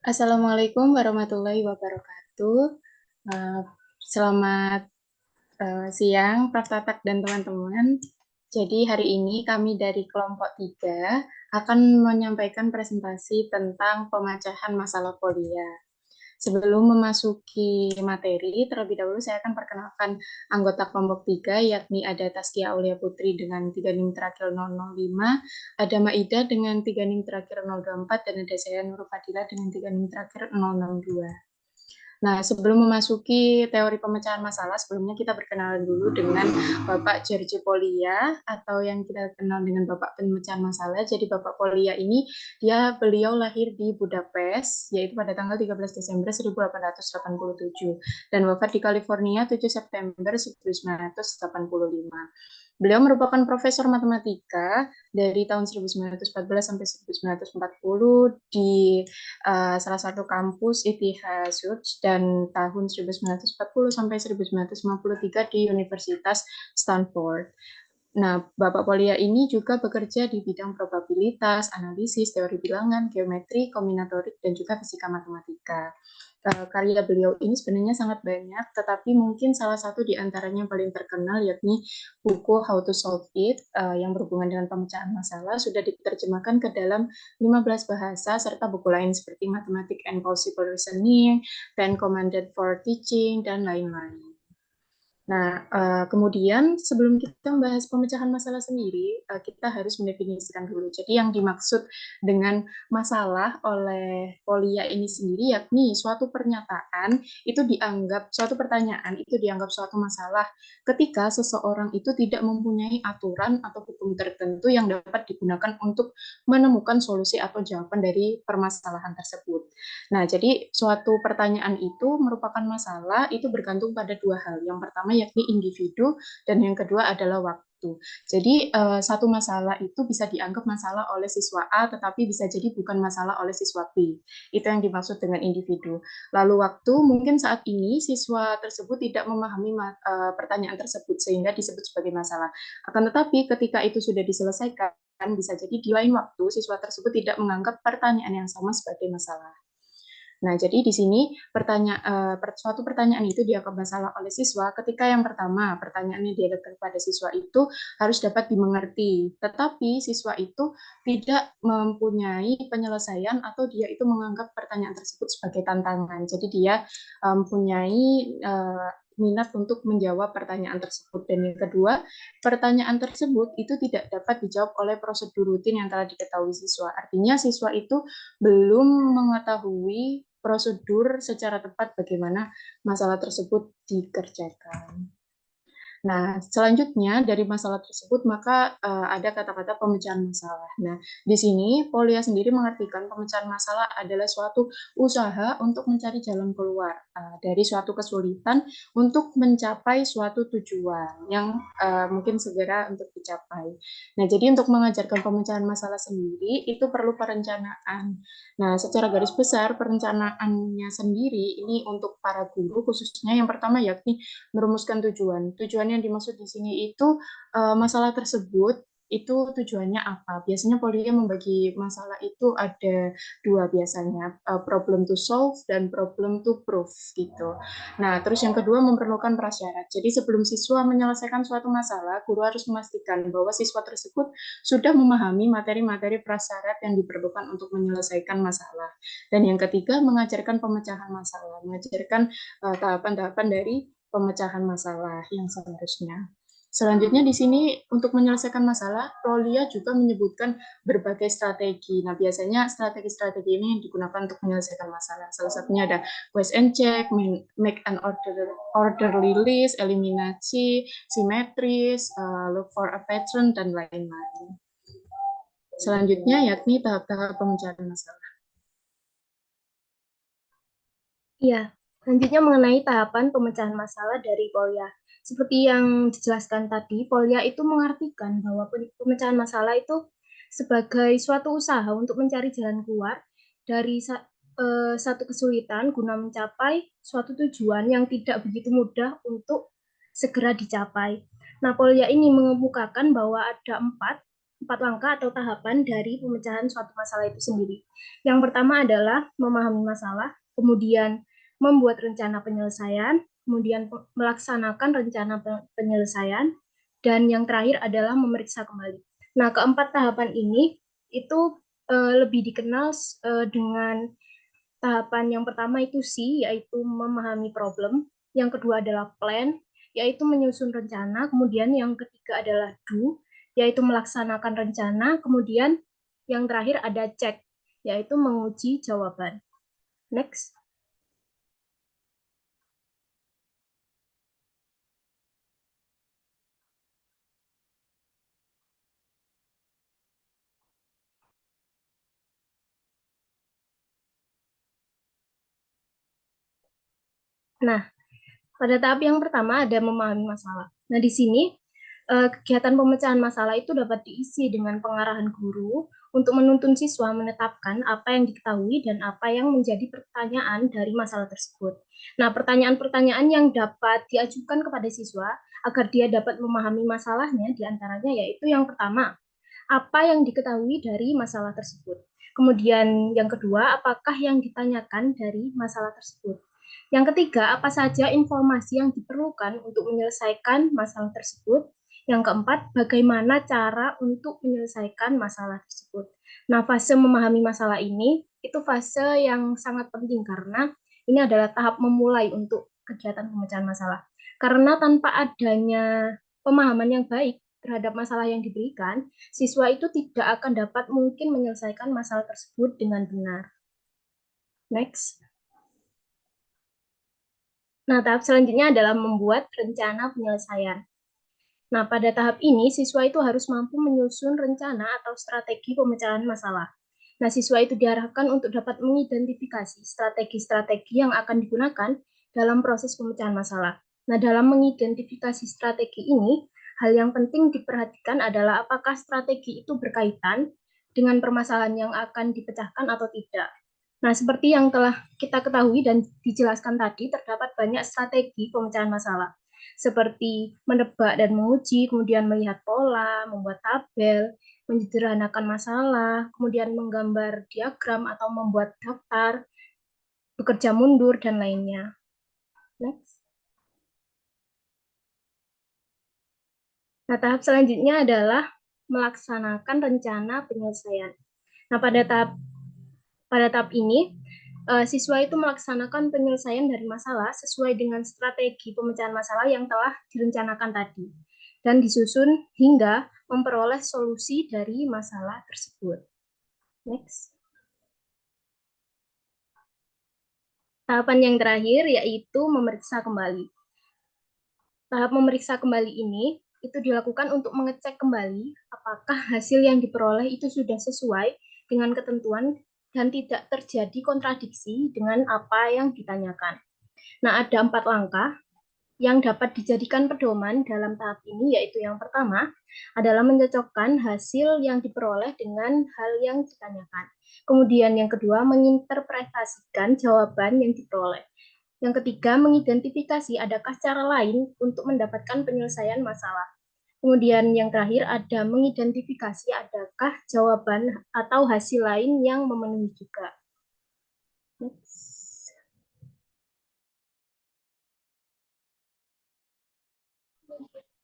Assalamualaikum warahmatullahi wabarakatuh. Eh, Selamat siang, Prof. Tatak dan teman-teman. Jadi hari ini kami dari kelompok 3 akan menyampaikan presentasi tentang pemecahan masalah kuliah. Sebelum memasuki materi, terlebih dahulu saya akan perkenalkan anggota kelompok 3, yakni ada Taskia Aulia Putri dengan 3 NIM terakhir 005, ada Maida dengan 3 NIM terakhir 024, dan ada saya Nurul Fadila dengan 3 NIM terakhir 062. Nah, sebelum memasuki teori pemecahan masalah, sebelumnya kita berkenalan dulu dengan Bapak Giorgio Polia, atau yang kita kenal dengan Bapak Pemecahan Masalah. Jadi Bapak Polia ini, beliau lahir di Budapest, yaitu pada tanggal 13 Desember 1887, dan wafat di California 7 September 1985. Beliau merupakan profesor matematika dari tahun 1914 sampai 1940 di salah satu kampus ITH dan tahun 1940 sampai 1953 di Universitas Stanford. Nah, Bapak Polia ini juga bekerja di bidang probabilitas, analisis, teori bilangan, geometri, kombinatorik, dan juga fisika matematika. Karya beliau ini sebenarnya sangat banyak, tetapi mungkin salah satu di antaranya yang paling terkenal yakni buku How to Solve It yang berhubungan dengan pemecahan masalah sudah diterjemahkan ke dalam 15 bahasa serta buku lain seperti Mathematics and Possible Reasoning, Ten Commandments for Teaching, dan lain-lain. Nah, kemudian sebelum kita membahas pemecahan masalah sendiri, kita harus mendefinisikan dulu. Jadi yang dimaksud dengan masalah oleh Polia ini sendiri yakni suatu pernyataan itu dianggap, suatu pertanyaan itu dianggap suatu masalah ketika seseorang itu tidak mempunyai aturan atau hukum tertentu yang dapat digunakan untuk menemukan solusi atau jawaban dari permasalahan tersebut. Nah, jadi suatu pertanyaan itu merupakan masalah itu bergantung pada dua hal. Yang pertama yakni individu dan yang kedua adalah waktu. Jadi satu masalah itu bisa dianggap masalah oleh siswa A tetapi bisa jadi bukan masalah oleh siswa B. Itu yang dimaksud dengan individu. Lalu waktu, mungkin saat ini siswa tersebut tidak memahami pertanyaan tersebut sehingga disebut sebagai masalah. Akan tetapi ketika itu sudah diselesaikan, bisa jadi di lain waktu siswa tersebut tidak menganggap pertanyaan yang sama sebagai masalah. Nah, jadi di sini suatu pertanyaan itu dianggap masalah oleh siswa ketika yang pertama, pertanyaannya diajukan kepada siswa itu harus dapat dimengerti, tetapi siswa itu tidak mempunyai penyelesaian atau dia itu menganggap pertanyaan tersebut sebagai tantangan. Jadi dia mempunyai minat untuk menjawab pertanyaan tersebut. Dan yang kedua, pertanyaan tersebut itu tidak dapat dijawab oleh prosedur rutin yang telah diketahui siswa. Artinya siswa itu belum mengetahui prosedur secara tepat bagaimana masalah tersebut dikerjakan. Nah, selanjutnya dari masalah tersebut maka ada kata-kata pemecahan masalah. Nah, di sini Polia sendiri mengartikan pemecahan masalah adalah suatu usaha untuk mencari jalan keluar dari suatu kesulitan untuk mencapai suatu tujuan yang mungkin segera untuk dicapai. Nah, jadi untuk mengajarkan pemecahan masalah sendiri itu perlu perencanaan. Nah, secara garis besar perencanaannya sendiri ini untuk para guru khususnya yang pertama yakni merumuskan tujuan. Tujuan yang dimaksud di sini itu masalah tersebut itu tujuannya apa? Biasanya Polia membagi masalah itu ada dua biasanya, problem to solve dan problem to prove gitu. Nah, terus yang kedua memerlukan prasyarat. Jadi sebelum siswa menyelesaikan suatu masalah, guru harus memastikan bahwa siswa tersebut sudah memahami materi-materi prasyarat yang diperlukan untuk menyelesaikan masalah. Dan yang ketiga mengajarkan pemecahan masalah, mengajarkan tahapan-tahapan dari pemecahan masalah yang seharusnya. Selanjutnya di sini untuk menyelesaikan masalah, Prolia juga menyebutkan berbagai strategi. Nah, biasanya strategi-strategi ini yang digunakan untuk menyelesaikan masalah. Salah satunya ada quest and check, make an orderly list, eliminasi, simetris, look for a pattern, dan lain-lain. Selanjutnya yakni tahap-tahap pemecahan masalah. Iya, selanjutnya mengenai tahapan pemecahan masalah dari Polya. Seperti yang dijelaskan tadi, Polya itu mengartikan bahwa pemecahan masalah itu sebagai suatu usaha untuk mencari jalan keluar dari satu kesulitan guna mencapai suatu tujuan yang tidak begitu mudah untuk segera dicapai. Nah, Polya ini mengemukakan bahwa ada 4 langkah atau tahapan dari pemecahan suatu masalah itu sendiri. Yang pertama adalah memahami masalah, kemudian membuat rencana penyelesaian, kemudian melaksanakan rencana penyelesaian, dan yang terakhir adalah memeriksa kembali. Nah, keempat tahapan ini itu lebih dikenal dengan tahapan yang pertama itu C, yaitu memahami problem. Yang kedua adalah plan, yaitu menyusun rencana. Kemudian yang ketiga adalah do, yaitu melaksanakan rencana. Kemudian yang terakhir ada check, yaitu menguji jawaban. Next. Nah, pada tahap yang pertama ada memahami masalah. Nah, di sini kegiatan pemecahan masalah itu dapat diisi dengan pengarahan guru untuk menuntun siswa menetapkan apa yang diketahui dan apa yang menjadi pertanyaan dari masalah tersebut. Nah, pertanyaan-pertanyaan yang dapat diajukan kepada siswa agar dia dapat memahami masalahnya diantaranya yaitu yang pertama, apa yang diketahui dari masalah tersebut. Kemudian yang kedua, apakah yang ditanyakan dari masalah tersebut. Yang ketiga, apa saja informasi yang diperlukan untuk menyelesaikan masalah tersebut. Yang keempat, bagaimana cara untuk menyelesaikan masalah tersebut. Nah, fase memahami masalah ini itu fase yang sangat penting karena ini adalah tahap memulai untuk kegiatan pemecahan masalah. Karena tanpa adanya pemahaman yang baik terhadap masalah yang diberikan, siswa itu tidak akan dapat mungkin menyelesaikan masalah tersebut dengan benar. Next. Nah, tahap selanjutnya adalah membuat rencana penyelesaian. Nah, pada tahap ini, siswa itu harus mampu menyusun rencana atau strategi pemecahan masalah. Nah, siswa itu diarahkan untuk dapat mengidentifikasi strategi-strategi yang akan digunakan dalam proses pemecahan masalah. Nah, dalam mengidentifikasi strategi ini, hal yang penting diperhatikan adalah apakah strategi itu berkaitan dengan permasalahan yang akan dipecahkan atau tidak. Nah, seperti yang telah kita ketahui dan dijelaskan tadi, terdapat banyak strategi pemecahan masalah, seperti menebak dan menguji, kemudian melihat pola, membuat tabel, menyederhanakan masalah, kemudian menggambar diagram atau membuat daftar, bekerja mundur, dan lainnya. Next. Nah, tahap selanjutnya adalah melaksanakan rencana penyelesaian. Nah, pada tahap ini, siswa itu melaksanakan penyelesaian dari masalah sesuai dengan strategi pemecahan masalah yang telah direncanakan tadi dan disusun hingga memperoleh solusi dari masalah tersebut. Next. Tahapan yang terakhir yaitu memeriksa kembali. Tahap memeriksa kembali ini itu dilakukan untuk mengecek kembali apakah hasil yang diperoleh itu sudah sesuai dengan ketentuan dan tidak terjadi kontradiksi dengan apa yang ditanyakan. Nah, ada 4 langkah yang dapat dijadikan pedoman dalam tahap ini, yaitu yang pertama adalah mencocokkan hasil yang diperoleh dengan hal yang ditanyakan. Kemudian yang kedua, menginterpretasikan jawaban yang diperoleh. Yang ketiga, mengidentifikasi adakah cara lain untuk mendapatkan penyelesaian masalah. Kemudian yang terakhir ada mengidentifikasi adakah jawaban atau hasil lain yang memenuhi juga. Next.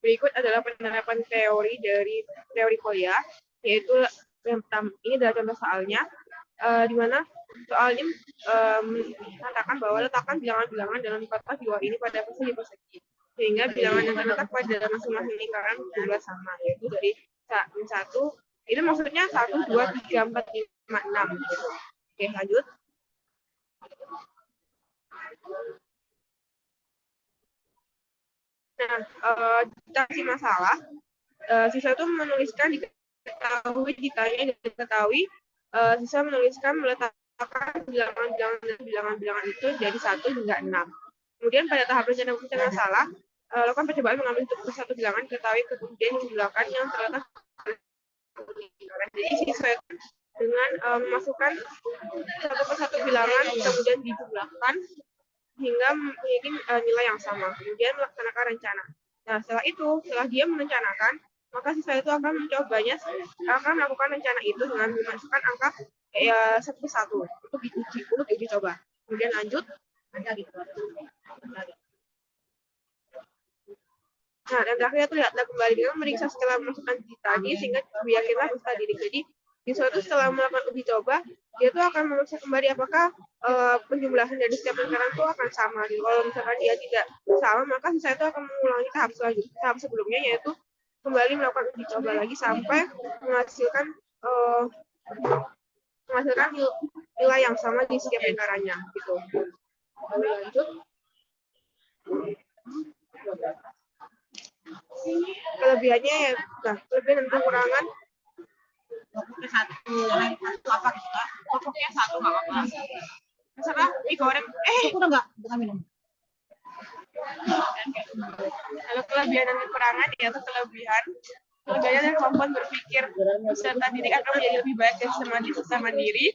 Berikut adalah penerapan teori dari teori kuliah, yaitu yang pertama, ini adalah contoh soalnya, di mana soal ini mengatakan bahwa letakkan bilangan-bilangan dalam kotak dua ini pada persegi-persegi, sehingga bilangan yang terletak pada masing-masing lingkaran jumlah sama, yaitu dari 1, itu maksudnya 1, 2, 3, 4, 5, 6. Oke, lanjut. Nah, dikasih masalah, siswa itu menuliskan diketahui, ditanya, dan diketahui, siswa menuliskan meletakkan bilangan-bilangan itu dari 1 hingga 6. Kemudian pada tahap rencana pemecahan masalah, lakukan percobaan mengambil untuk satu bilangan, diketahui, kemudian dijumlahkan yang terletak. Jadi siswa dengan memasukkan satu persatu bilangan, kemudian dijumlahkan hingga memiliki nilai yang sama. Kemudian melaksanakan rencana. Nah, setelah itu, setelah dia merencanakan, maka siswa itu akan melakukan rencana itu dengan memasukkan angka satu persatu untuk diuji coba. Kemudian lanjut. Nah, dan terakhir itu lihatlah kembali dengan meriksa setelah memasukkan tadi sehingga yakinlah peserta didik. Jadi siswa itu setelah melakukan uji coba, dia tuh akan memeriksa kembali apakah penjumlahan dari setiap lingkaran itu akan sama. Jadi kalau misalkan dia tidak sama, maka siswa itu akan mengulangi tahap sebelumnya, yaitu kembali melakukan uji coba lagi sampai menghasilkan nilai yang sama di setiap lingkarannya. Gitu. Lalu lanjut. Kelebihannya ya, kelebihan dan kekurangan. Apa gitu Kak? Pokoknya satu nggak apa-apa. Misalnya mie goreng, udah nggak minum. Kalau kelebihan dan kekurangan ya, kelebihannya adalah kemampuan berpikir peserta didik akan menjadi lebih baik dan sistematis mandiri.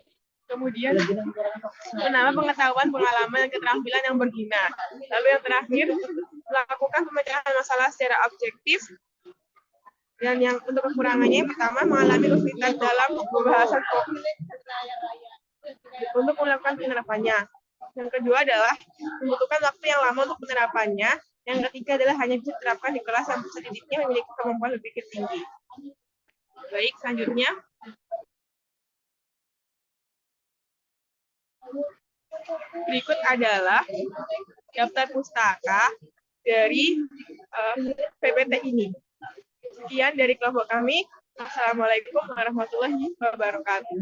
Kemudian menambah pengetahuan, pengalaman, dan keterampilan yang berguna. Lalu yang terakhir, melakukan pemecahan masalah secara objektif. Dan yang untuk kekurangannya, yang pertama, mengalami kesulitan dalam pembahasan untuk melakukan penerapannya. Yang kedua adalah membutuhkan waktu yang lama untuk penerapannya. Yang ketiga adalah hanya bisa diterapkan di kelas yang peserta didiknya memiliki kemampuan berpikir tinggi. Baik, selanjutnya. Berikut adalah daftar pustaka dari PPT ini. Sekian dari kelompok kami. Assalamualaikum warahmatullahi wabarakatuh.